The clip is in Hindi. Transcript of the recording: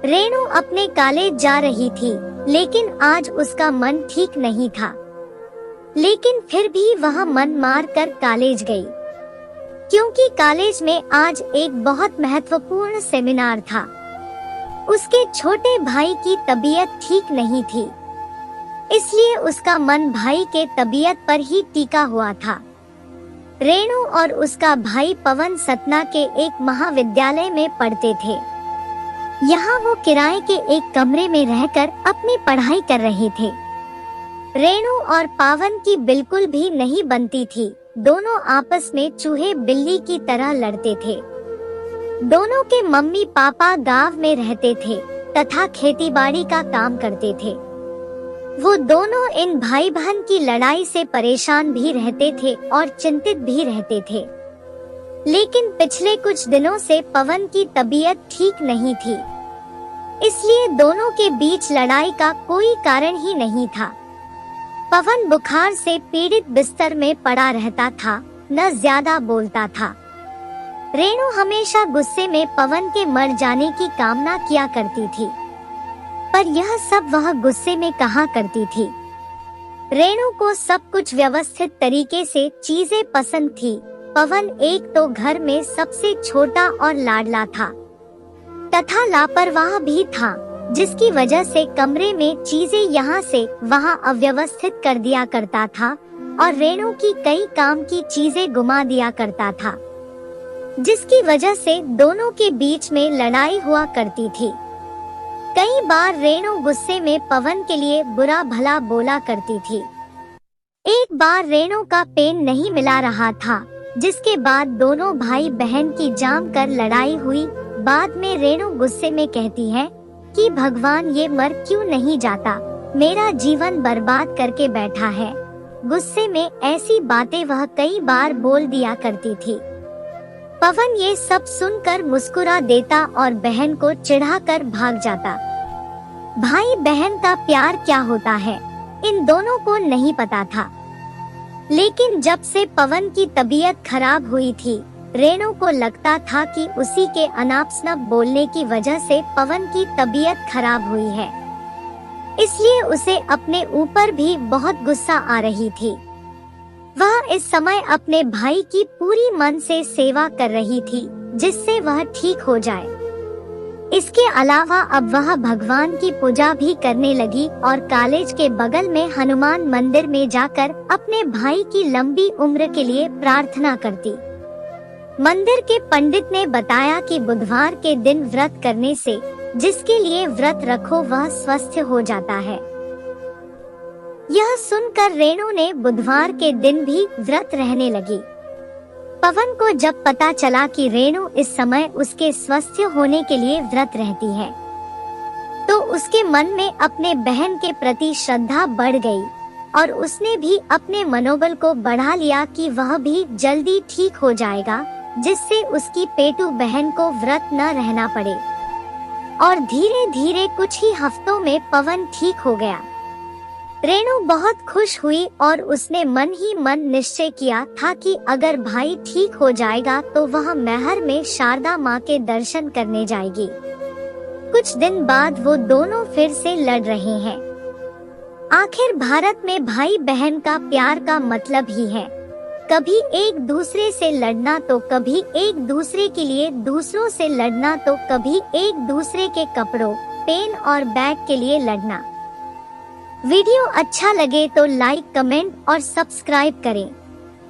रेणु अपने कॉलेज जा रही थी, लेकिन आज उसका मन ठीक नहीं था। लेकिन फिर भी वह मन मार कर कॉलेज गई, क्योंकि कॉलेज में आज एक बहुत महत्वपूर्ण सेमिनार था। उसके छोटे भाई की तबीयत ठीक नहीं थी, इसलिए उसका मन भाई के तबीयत पर ही टिका हुआ था। रेणु और उसका भाई पवन सतना के एक महाविद्यालय में पढ़ते थे। यहाँ वो किराए के एक कमरे में रहकर अपनी पढ़ाई कर रहे थे। रेणु और पावन की बिल्कुल भी नहीं बनती थी। दोनों आपस में चूहे बिल्ली की तरह लड़ते थे। दोनों के मम्मी पापा गांव में रहते थे तथा खेतीबाड़ी का काम करते थे। वो दोनों इन भाई बहन की लड़ाई से परेशान भी रहते थे और चिंतित भी रहते थे। लेकिन पिछले कुछ दिनों से पवन की तबीयत ठीक नहीं थी, इसलिए दोनों के बीच लड़ाई का कोई कारण ही नहीं था। पवन बुखार से पीड़ित बिस्तर में पड़ा रहता था, न ज्यादा बोलता था। रेणु हमेशा गुस्से में पवन के मर जाने की कामना किया करती थी, पर यह सब वह गुस्से में कहा करती थी। रेणु को सब कुछ व्यवस्थित तरीके से चीजें पसंद थी। पवन एक तो घर में सबसे छोटा और लाडला था तथा लापरवाह भी था, जिसकी वजह से कमरे में चीजें यहाँ से वहाँ अव्यवस्थित कर दिया करता था और रेणु की कई काम की चीजें गुमा दिया करता था, जिसकी वजह से दोनों के बीच में लड़ाई हुआ करती थी। कई बार रेणु गुस्से में पवन के लिए बुरा भला बोला करती थी। एक बार रेणु का पेन नहीं मिला रहा था, जिसके बाद दोनों भाई बहन की जाम कर लड़ाई हुई। बाद में रेणु गुस्से में कहती है कि भगवान ये मर क्यों नहीं जाता, मेरा जीवन बर्बाद करके बैठा है। गुस्से में ऐसी बातें वह कई बार बोल दिया करती थी। पवन ये सब सुनकर मुस्कुरा देता और बहन को चिढ़ाकर भाग जाता। भाई बहन का प्यार क्या होता है, इन दोनों को नहीं पता था। लेकिन जब से पवन की तबीयत खराब हुई थी, रेणु को लगता था कि उसी के अनाप शनाप बोलने की वजह से पवन की तबीयत खराब हुई है, इसलिए उसे अपने ऊपर भी बहुत गुस्सा आ रही थी। वह इस समय अपने भाई की पूरी मन से सेवा कर रही थी, जिससे वह ठीक हो जाए। इसके अलावा अब वह भगवान की पूजा भी करने लगी और कॉलेज के बगल में हनुमान मंदिर में जाकर अपने भाई की लंबी उम्र के लिए प्रार्थना करती। मंदिर के पंडित ने बताया कि बुधवार के दिन व्रत करने से जिसके लिए व्रत रखो वह स्वस्थ हो जाता है। यह सुनकर रेणु ने बुधवार के दिन भी व्रत रहने लगी। पवन को जब पता चला कि रेणु इस समय उसके स्वस्थ होने के लिए व्रत रहती है, तो उसके मन में अपने बहन के प्रति श्रद्धा बढ़ गई और उसने भी अपने मनोबल को बढ़ा लिया कि वह भी जल्दी ठीक हो जाएगा, जिससे उसकी पेटू बहन को व्रत न रहना पड़े। और धीरे धीरे कुछ ही हफ्तों में पवन ठीक हो गया। रेणु बहुत खुश हुई और उसने मन ही मन निश्चय किया था कि अगर भाई ठीक हो जाएगा तो वह मैहर में शारदा माँ के दर्शन करने जाएगी। कुछ दिन बाद वो दोनों फिर से लड़ रहे हैं। आखिर भारत में भाई बहन का प्यार का मतलब ही है कभी एक दूसरे से लड़ना, तो कभी एक दूसरे के लिए दूसरों से लड़ना, तो कभी एक दूसरे के कपड़ों, पेन और बैग के लिए लड़ना। वीडियो अच्छा लगे तो लाइक, कमेंट और सब्सक्राइब करें।